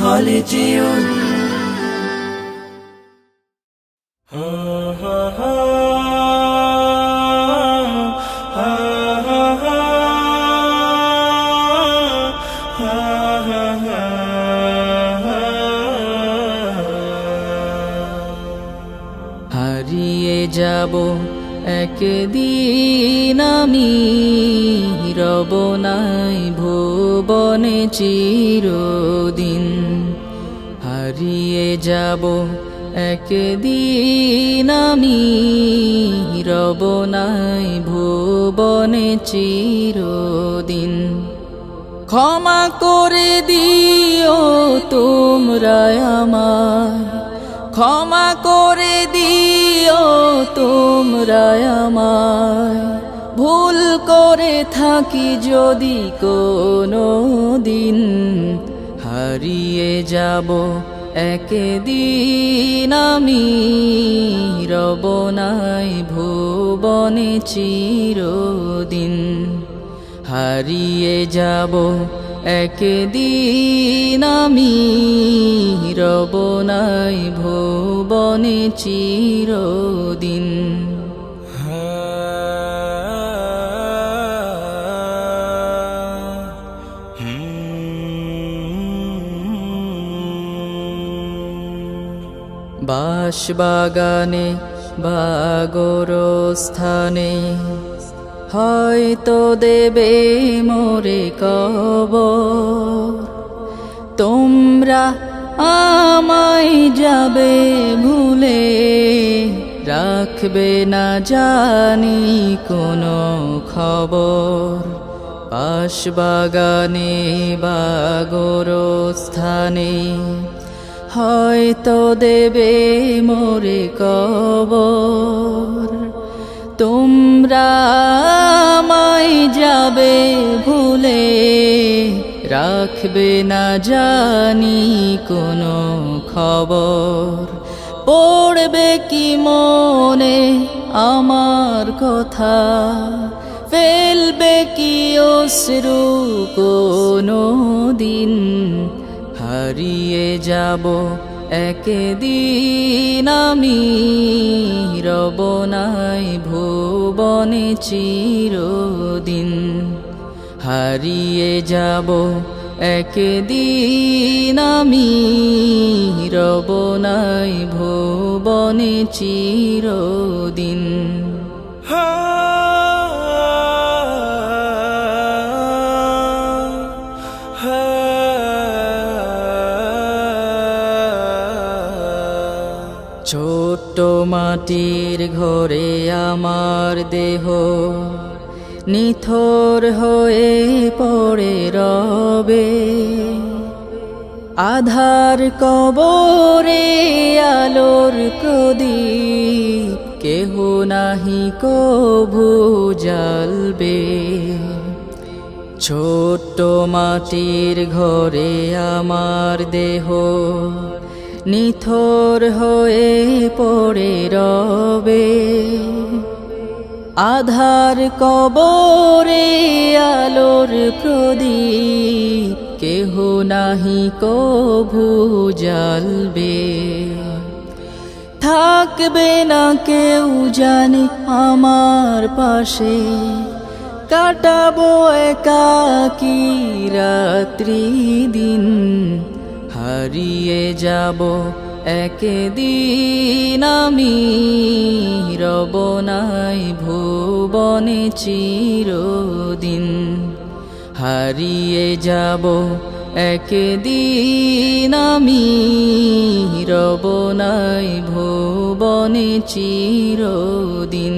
خالدون হারিয়ে যাব একদিন আমি, রব নাই ভুবনে চিরদিন। হারিয়ে যাব একদিন আমি, রব নাই ভুবনে চিরদিন। ক্ষমা করে দিও তোমরা আমায়, ক্ষমা করে দিও তোমরা আমায়, ভুল করে থাকি যদি কোনো দিন। হারিয়ে যাব একদিন আমি, রব নাই ভুবনে চিরদিন। হারিয়ে যাব একদিন আমি, রব নাই ভুবনে চিরদিন। বাঁশবাগানে বা গোরস্থানে হয়তো দেবে মোরে কবর। তোমরা আমায় যাবে ভুলে, রাখবে না জানি কোনো খবর। বাঁশবাগানে বা গোরস্থানে হয়তো দেবে মোরে কবর। তোমরা আমায় যাবে ভুলে, রাখবে না জানি কোনো খবর। পড়বে কি মনে আমার কথা, ফেলবে কি অশ্রু কোনো দিন। হারিয়ে যাব একদিন আমি, রব নাই ভুবনে চিরদিন। হারিয়ে যাব একদিন আমি, রব নাই ভুবনে চিরদিন। ছোট্ট মাটির ঘরে আমার দেহ নিথর হয়ে পড়ে রবে। আধার কবরে আলোর প্রদীপ কেহ নাহি কভু জ্বালবে। ছোট্ট মাটির ঘরে আমার দেহ নিথর হয়ে পড়ে রবে। আধার কবরে আলোর প্রদীপ কেহ নাহি কভু জ্বালবে। থাকবে না কেউ জানে আমার পাশে, কাটাবো একাকী রাত্রি দিন। হারিয়ে যাব একদিন আমি, রব নাই ভুবনে চিরদিন। হারিয়ে যাব একদিন আমি, রব নাই ভুবনে চিরদিন।